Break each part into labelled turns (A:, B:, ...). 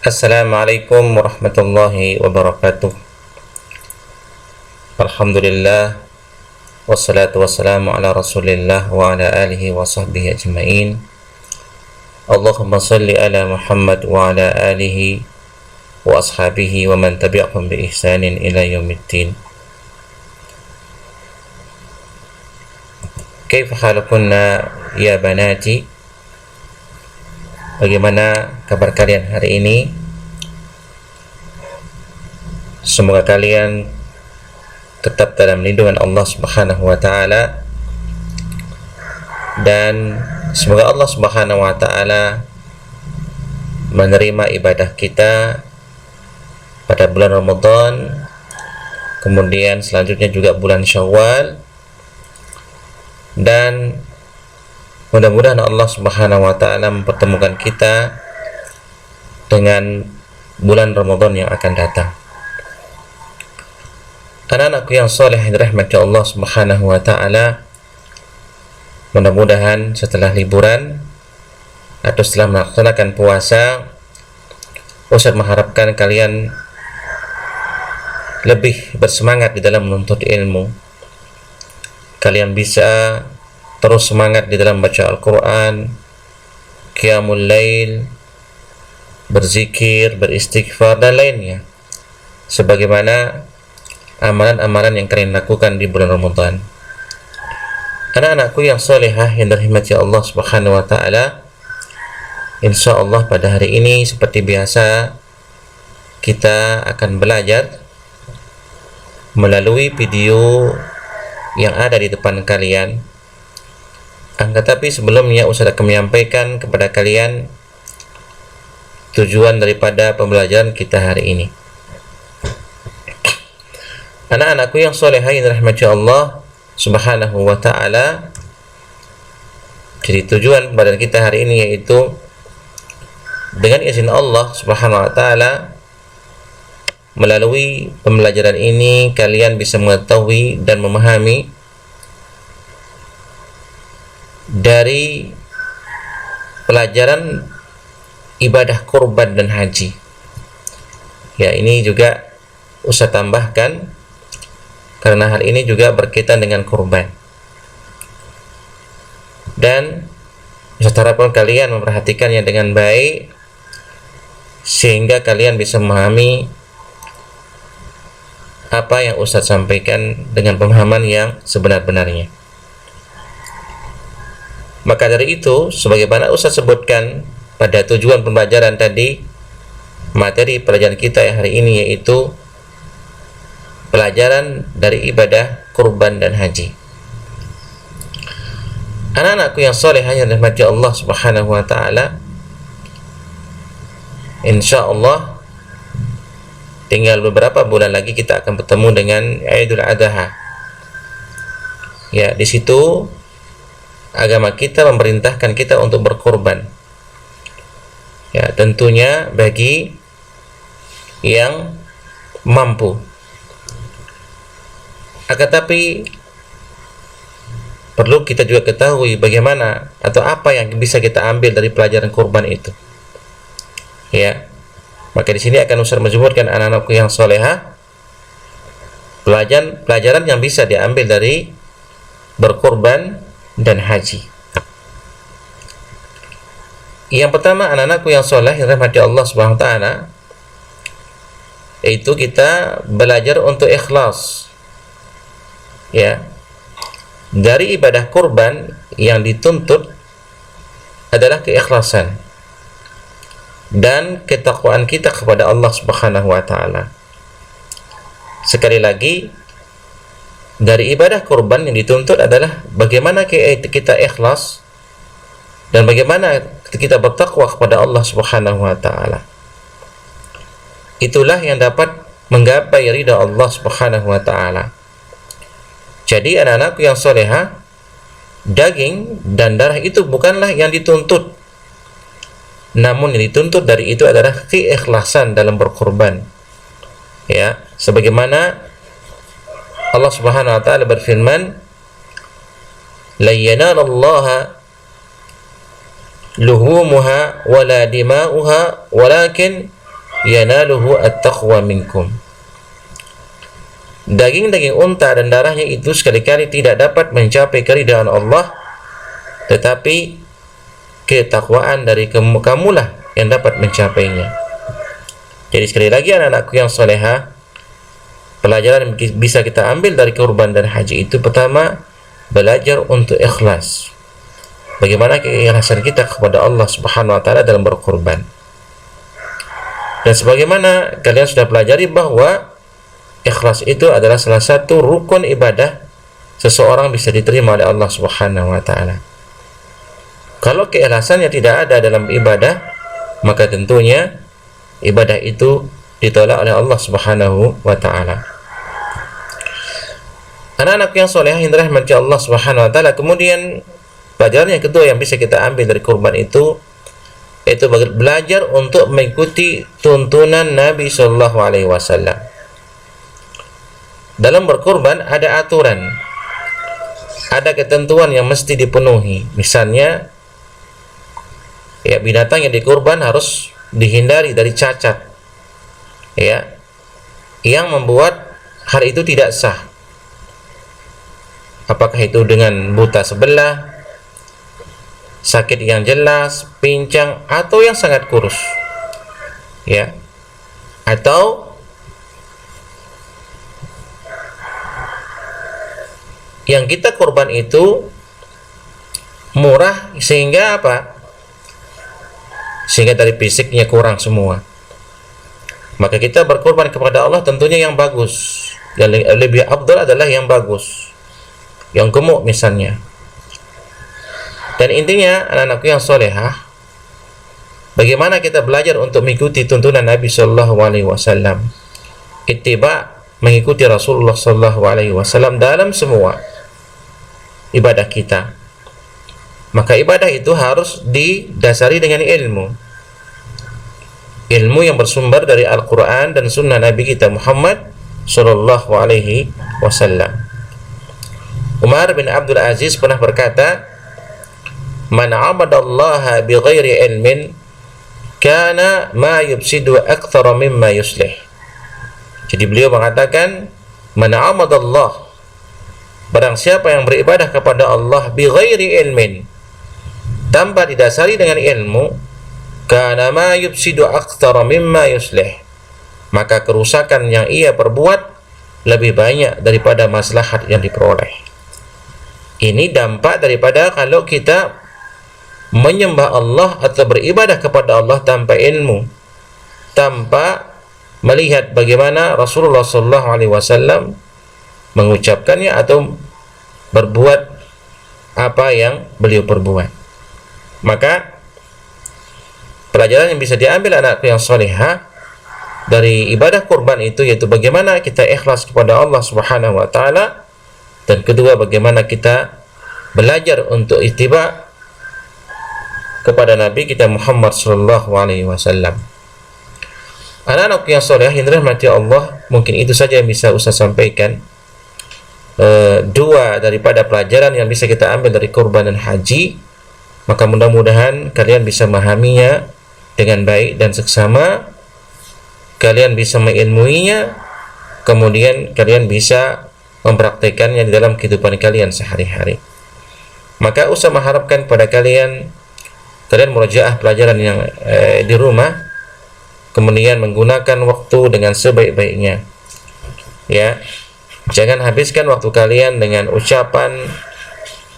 A: Assalamualaikum warahmatullahi wabarakatuh. Alhamdulillah wassalatu wassalamu ala Rasulillah wa ala alihi wa sahbihi ajmain. Allahumma salli ala Muhammad wa ala alihi wa ashabihi wa man tabi'ahum bi ihsanin ila yaumiddin. Kaifa halukunna ya banati? Bagaimana kabar kalian hari ini? Semoga kalian tetap dalam lindungan Allah Subhanahu wa taala, dan semoga Allah Subhanahu wa taala menerima ibadah kita pada bulan Ramadan, kemudian selanjutnya juga bulan Syawal, dan mudah-mudahan Allah Subhanahu wa taala mempertemukan kita dengan bulan Ramadan yang akan datang. Anak-anakku yang soleh yang dirahmati Allah Subhanahu wa taala, mudah-mudahan setelah liburan atau setelah melaksanakan puasa, Ustaz mengharapkan kalian lebih bersemangat di dalam menuntut ilmu. Kalian bisa terus semangat di dalam baca Al-Quran, qiyamul lail, berzikir, beristighfar, dan lainnya, sebagaimana amalan-amalan yang kalian lakukan di bulan Ramadan. Anak-anakku yang solehah yang dirahmati Allah Subhanahu wa taala, insyaallah pada hari ini seperti biasa kita akan belajar melalui video yang ada di depan kalian. Tetapi sebelumnya Ustaz akan menyampaikan kepada kalian tujuan daripada pembelajaran kita hari ini. Anak-anakku yang solehah yang dirahmati Allah Subhanahu wa ta'ala, jadi tujuan pembelajaran kita hari ini yaitu dengan izin Allah Subhanahu wa ta'ala, melalui pembelajaran ini kalian bisa mengetahui dan memahami dari pelajaran ibadah kurban dan haji. Ya, ini juga Ustaz tambahkan karena hal ini juga berkaitan dengan kurban. Dan Ustaz harapkan kalian memperhatikannya dengan baik sehingga kalian bisa memahami apa yang Ustaz sampaikan dengan pemahaman yang sebenar-benarnya. Maka dari itu, sebagaimana Ustaz sebutkan pada tujuan pembelajaran tadi, materi pelajaran kita yang hari ini yaitu pelajaran dari ibadah kurban dan haji. Anak-anakku yang soleh yang dirahmati Allah Subhanahu wa taala, insyaallah tinggal beberapa bulan lagi kita akan bertemu dengan Idul Adha. Ya, di situ agama kita memerintahkan kita untuk berkorban. Ya, tentunya bagi yang mampu. Akan tapi perlu kita juga ketahui bagaimana atau apa yang bisa kita ambil dari pelajaran kurban itu. Ya, maka di sini akan Ustaz menyebutkan anak-anakku yang solehah pelajaran yang bisa diambil dari berkorban dan haji. Yang pertama, anak-anakku yang soleh yang dirahmati Allah Subhanahu wa taala, yaitu kita belajar untuk ikhlas. Ya, dari ibadah kurban yang dituntut adalah keikhlasan dan ketakwaan kita kepada Allah Subhanahu wa taala. Sekali lagi, dari ibadah kurban yang dituntut adalah bagaimana kita ikhlas dan bagaimana kita bertakwa kepada Allah Subhanahu wa taala. Itulah yang dapat menggapai ridha Allah Subhanahu wa taala. Jadi anak-anakku yang solehah, daging dan darah itu bukanlah yang dituntut, namun yang dituntut dari itu adalah keikhlasan dalam berkorban. Ya, sebagaimana Allah Subhanahu wa taala berfirman, "La yanalallaha luhumuha wala dima'uha walakin yanaluhu at-taqwa minkum. Daging-daging unta dan darahnya itu sekali-kali tidak dapat mencapai keridhaan Allah, tetapi ketakwaan dari kamulah yang dapat mencapainya. Jadi sekali lagi anak-anakku yang salehah, pelajaran yang bisa kita ambil dari kurban dan haji itu, pertama, belajar untuk ikhlas. Bagaimana keikhlasan kita kepada Allah Subhanahu wa taala dalam berkurban. Dan sebagaimana kalian sudah pelajari bahwa ikhlas itu adalah salah satu rukun ibadah seseorang bisa diterima oleh Allah Subhanahu wa taala. Kalau keikhlasannya tidak ada dalam ibadah, maka tentunya ibadah itu ditolak oleh Allah Subhanahu wa taala. Anak-anak yang soleh yang dirahmati Allah Subhanahu wa taala, kemudian pelajaran yang kedua yang bisa kita ambil dari kurban itu, yaitu belajar untuk mengikuti tuntunan Nabi Shallallahu Alaihi Wasallam. Dalam berkurban ada aturan, ada ketentuan yang mesti dipenuhi. Misalnya, ya, binatang yang dikurban harus dihindari dari cacat, ya, yang membuat hal itu tidak sah. Apakah itu dengan buta sebelah, sakit yang jelas, pincang, atau yang sangat kurus, ya, atau yang kita kurban itu murah sehingga apa? Sehingga dari fisiknya kurang semua. Maka kita berkorban kepada Allah tentunya yang bagus. Yang lebih afdal adalah yang bagus, yang gemuk misalnya. Dan intinya anak-anakku yang solehah, bagaimana kita belajar untuk mengikuti tuntunan Nabi Sallallahu Alaihi Wasallam, ittiba, mengikuti Rasulullah Sallallahu Alaihi Wasallam dalam semua ibadah kita. Maka ibadah itu harus didasari dengan ilmu yang bersumber dari Al-Quran dan Sunnah Nabi kita Muhammad Sallallahu Alaihi Wasallam. Umar bin Abdul Aziz pernah berkata, "Man abadallaha bighairi ilmin kana ma yufsidu aktsara mimma yuslih." Jadi beliau mengatakan, "Man abadallah," barang siapa yang beribadah kepada Allah bighairi ilmin, tanpa didasari dengan ilmu, kana ma yufsidu aktsara mimma yuslih, maka kerusakan yang ia perbuat lebih banyak daripada maslahat yang diperoleh. Ini dampak daripada kalau kita menyembah Allah atau beribadah kepada Allah tanpa ilmu, tanpa melihat bagaimana Rasulullah SAW mengucapkannya atau berbuat apa yang beliau perbuat. Maka pelajaran yang bisa diambil anak yang salihah dari ibadah kurban itu, yaitu bagaimana kita ikhlas kepada Allah Subhanahu wa taala, dan kedua bagaimana kita belajar untuk ittiba kepada Nabi kita Muhammad sallallahu alaihi wasallam. Anak-anak yang saleh yang dirahmati Allah, mungkin itu saja yang bisa Ustaz sampaikan. Dua daripada pelajaran yang bisa kita ambil dari kurban dan haji, maka mudah-mudahan kalian bisa memahaminya dengan baik dan seksama, kalian bisa mengilmuinya, kemudian kalian bisa mempraktekannya di dalam kehidupan kalian sehari-hari. Maka Ustaz mengharapkan pada kalian murojaah pelajaran yang di rumah, kemudian menggunakan waktu dengan sebaik-baiknya, ya. Jangan habiskan waktu kalian dengan ucapan,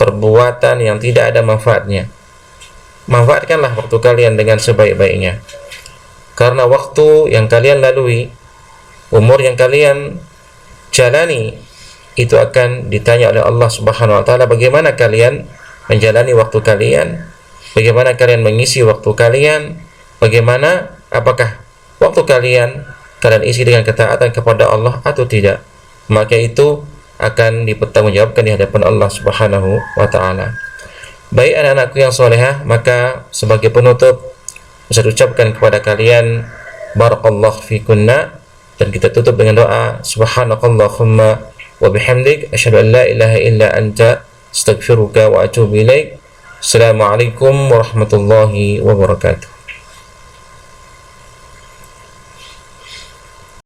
A: perbuatan yang tidak ada manfaatnya. Manfaatkanlah waktu kalian dengan sebaik-baiknya, karena waktu yang kalian lalui, umur yang kalian jalani, itu akan ditanya oleh Allah Subhanahu wa taala bagaimana kalian menjalani waktu kalian, bagaimana kalian mengisi waktu kalian, bagaimana, apakah waktu kalian isi dengan ketaatan kepada Allah atau tidak. Maka itu akan dipertanggungjawabkan di hadapan Allah Subhanahu wa taala. Baik anak-anakku yang salehah, maka sebagai penutup saya ucapkan kepada kalian barakallahu fikunna, dan kita tutup dengan doa subhanakallahumma wa bihamdik asyhadu an la ilaha illa anta astaghfiruka wa atubu ilaik. Assalamualaikum warahmatullahi wabarakatuh.